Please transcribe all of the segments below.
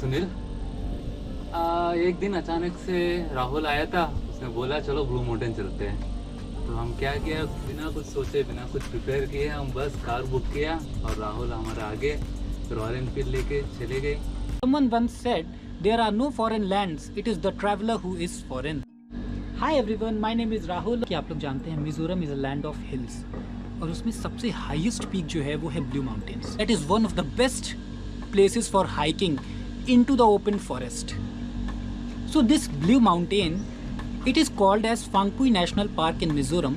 सुनील। एक दिन अचानक से राहुल आया था, उसने बोला चलो ब्लू माउंटेन चलते हैं। तो हम क्या किया, बिना कुछ सोचे बिना कुछ प्रिपेयर किए हम बस कार बुक किया और राहुल हमारा आगे रॉयल एनफील्ड लेके चले गए। Someone once said, there are no foreign lands, it is the traveler who is foreign. Hi everyone, my name is Rahul। कि आप लोग जानते हैं Mizoram is a land of hills और उसमें सबसे हाईएस्ट पीक जो है वो है blue mountains. That is one of the best places for hiking into the open forest. So this blue mountain, it is called as Phangpui National Park in Mizoram.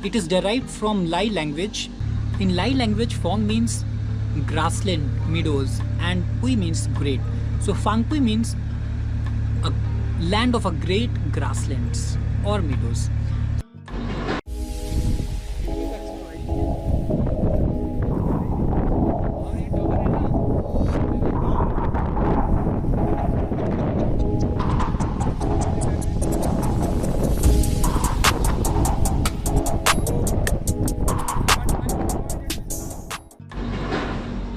It is derived from Lai language. In Lai language, Phang means grassland, meadows, and Pui means great. So Phangpui means a land of a great grasslands or meadows.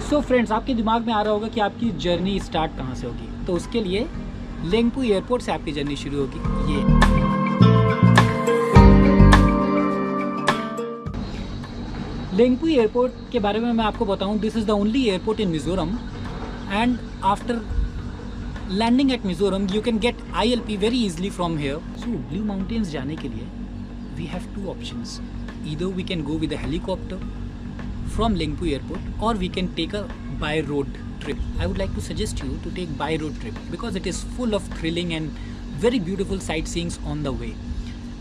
So friends, आपके दिमाग में आ रहा होगा कि आपकी journey start कहाँ से होगी। तो उसके लिए लेंगपुई एयरपोर्ट से आपकी जर्नी शुरू होगी। ये लेंगपुई एयरपोर्ट के बारे में मैं आपको बताऊं, this is the only airport in Mizoram and after landing at Mizoram you can get ILP very easily from here. So Blue Mountains जाने के लिए we have two options. Either we can go with a helicopter from Lingpui airport or we can take a by road trip. I would like to suggest you to take by road trip because it is full of thrilling and very beautiful sightseeings on the way.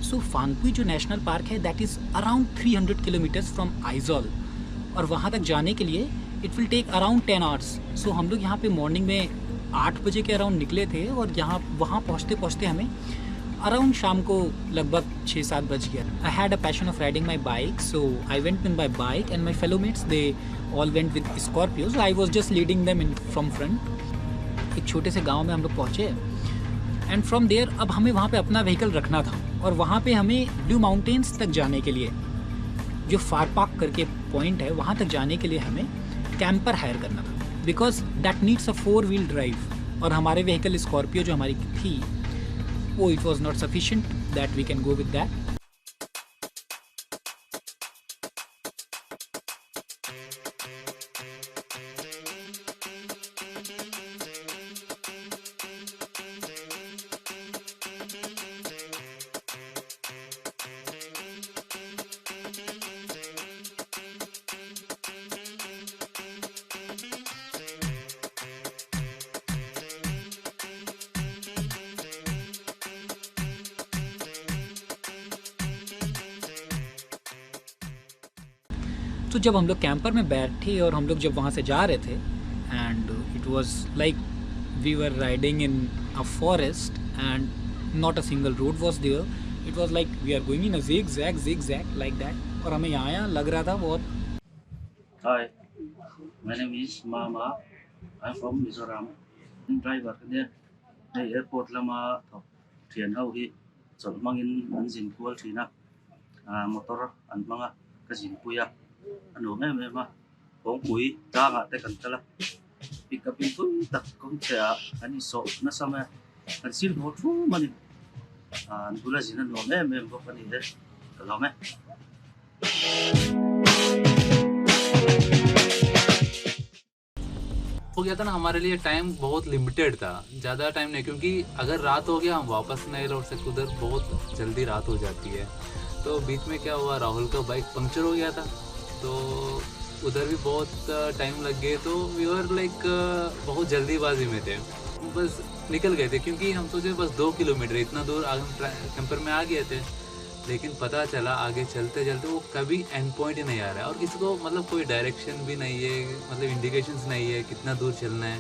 So Phangpui जो national park है that is around 300 kilometers from Aizawl और वहाँ तक जाने के लिए it will take around 10 hours. So हम लोग यहाँ पे morning में 8 बजे के अराउंड निकले थे और वहाँ पहुँचते पहुँचते हमें अराउंड शाम को लगभग 6-7 बज गया। I had a passion of riding my bike, so I went with my bike and my fellow mates they all went with Scorpios. I was just leading them in from front. एक छोटे से गांव में हम लोग पहुँचे and from there अब हमें वहाँ पे अपना व्हीकल रखना था और वहाँ पे हमें ब्लू माउंटेन्स तक जाने के लिए जो फार पार्क करके पॉइंट है वहाँ तक जाने के लिए हमें कैंपर हायर करना था because that needs a 4-wheel drive. और हमारे व्हीकल स्कॉर्पियो जो हमारी थी वो it was not sufficient that we can go with that. तो जब हम लोग कैंपर में बैठे और हम लोग जब वहाँ से जा रहे थे and it was like we were riding in a forest and not a single road was there. It was like we are going in a zigzag like that और हमें यहाँ लग रहा था बहुत। Hi, my name is Mama. I'm from Mizoram. Driver kanใน airport lama thian hau hi chol mangin an jin kual thina motor an manga ka jin puya anu me ma bong pui ta nga te kan tala pick up in tu tak kom cha ani so na sama an sil ho thu mani an bula jin no me bo kan ni de ka me हो गया था ना, हमारे लिए time बहुत limited था, ज़्यादा time नहीं, क्योंकि अगर रात हो गया हम वापस नहीं लौट सकते, उधर बहुत जल्दी रात हो जाती है। तो बीच में क्या हुआ, राहुल का बाइक पंक्चर हो गया था तो उधर भी बहुत टाइम लग गए। तो वी वर लाइक बहुत जल्दीबाजी में थे, बस निकल गए थे क्योंकि हम सोचे बस 2 किलोमीटर इतना दूर आगे कैंपर में आ गए थे। लेकिन पता चला आगे चलते चलते वो कभी एंड पॉइंट ही नहीं आ रहा है और किसी को मतलब कोई डायरेक्शन भी नहीं है, मतलब इंडिकेशंस नहीं है कितना दूर चलना है।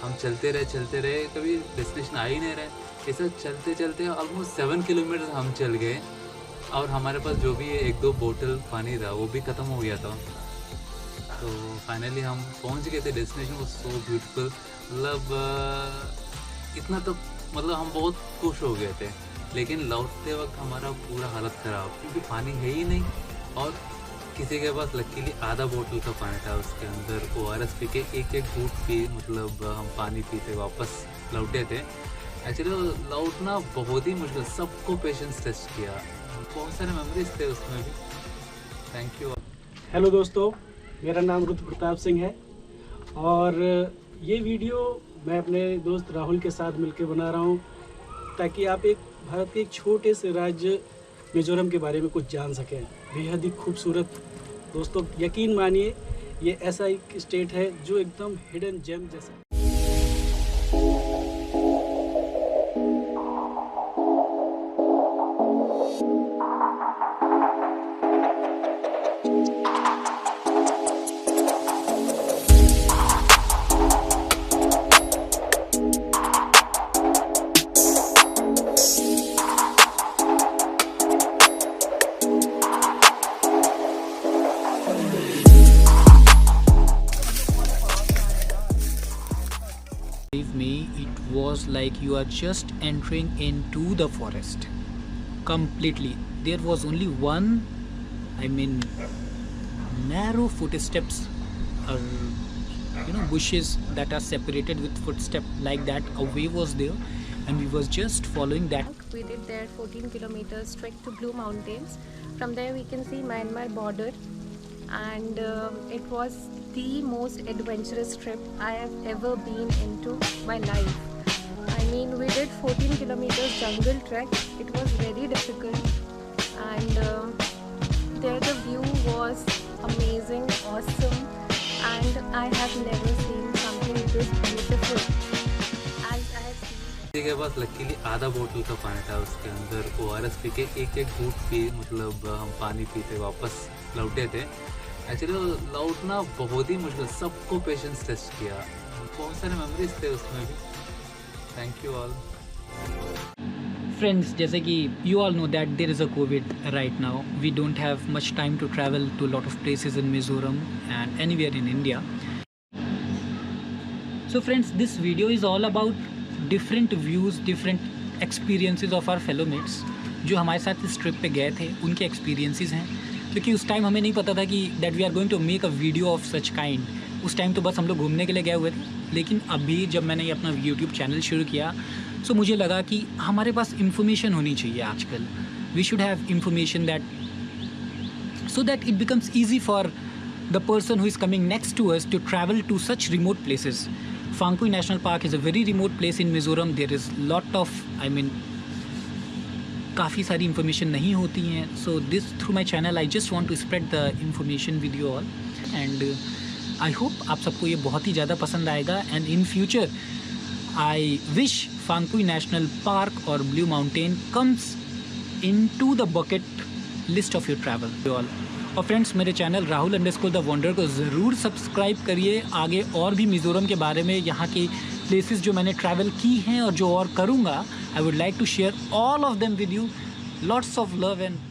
हम चलते रहे कभी डेस्टिनेशन आ ही नहीं रहे। ऐसा चलते चलते ऑलमोस्ट 7 किलोमीटर हम चल गए और हमारे पास जो भी 1-2 बोतल पानी था वो भी ख़त्म हो गया था। तो फाइनली हम पहुंच गए थे डेस्टिनेशन। वो सो ब्यूटीफुल, मतलब इतना तो मतलब हम बहुत खुश हो गए थे। लेकिन लौटते वक्त हमारा पूरा हालत ख़राब, क्योंकि पानी है ही नहीं और किसी के पास लकीली आधा बोतल का पानी था, उसके अंदर ORS पी के एक घूंट पी, मतलब हम पानी पीते वापस लौटे थे। एक्चुअली लौटना बहुत ही मुश्किल, सबको पेशेंस टेस्ट किया, बहुत सारे मेमोरीज थे उसमें भी। Thank you. हेलो दोस्तों, मेरा नाम रुद्र प्रताप सिंह है और ये वीडियो मैं अपने दोस्त राहुल के साथ मिलकर बना रहा हूँ ताकि आप भारत के एक छोटे से राज्य मिज़ोरम के बारे में कुछ जान सकें। बेहद ही खूबसूरत दोस्तों, यकीन मानिए ये ऐसा एक स्टेट है जो एकदम हिडन जेम जैसा। Believe me, it was like you are just entering into the forest completely. There was only one, narrow footsteps or bushes that are separated with footstep like that. A way was there and we was just following that. We did there 14 kilometers trek to Blue Mountains. From there we can see Myanmar border, and it was the most adventurous trip I have ever been into my life. I mean, we did 14 kilometers jungle trek. It was very difficult, and there the view was amazing, awesome, and I have never seen something this beautiful as I have seen. किसी के पास luckily आधा बोतल का पानी था, उसके अंदर ORS P के एक घूंट पी, मतलब हम पानी पीते वापस लौटे थे। एक्चुअली लौटना बहुत ही मुश्किल, सबको पेशेंस टेस्ट किया, बहुत सारे मेमोरीज थे उसमें भी। Thank you all. Friends, जैसे कि you all know that there is a COVID right now. We don't have much time to travel to a lot of places in Mizoram and anywhere in India. So friends, this video is all about different views, different experiences of our fellow mates जो हमारे साथ इस trip पे गए थे, उनके experiences हैं। क्योंकि उस टाइम हमें नहीं पता था कि that we are going to make a video of such kind. उस टाइम तो बस हम लोग घूमने के लिए गए हुए थे। लेकिन अभी जब मैंने ये अपना यूट्यूब चैनल शुरू किया, सो मुझे लगा कि हमारे पास इंफॉर्मेशन होनी चाहिए आजकल। We should have information that so that it becomes easy for the person who is coming next to us to travel to such remote places. Phawngpui national park is a very remote place in Mizoram. There is lot of काफ़ी सारी information नहीं होती हैं। So this through my channel I just want to spread the information with you all, and I hope आप सबको ये बहुत ही ज़्यादा पसंद आएगा। And in future I wish Phawngpui national park और blue mountain comes into the bucket list of your travel all. और फ्रेंड्स, मेरे चैनल राहुल_द वंडर को ज़रूर सब्सक्राइब करिए। आगे और भी मिज़ोरम के बारे में, यहाँ के प्लेसेस जो मैंने ट्रैवल की हैं और जो और करूँगा, I would like to share all of them with you. Lots of love and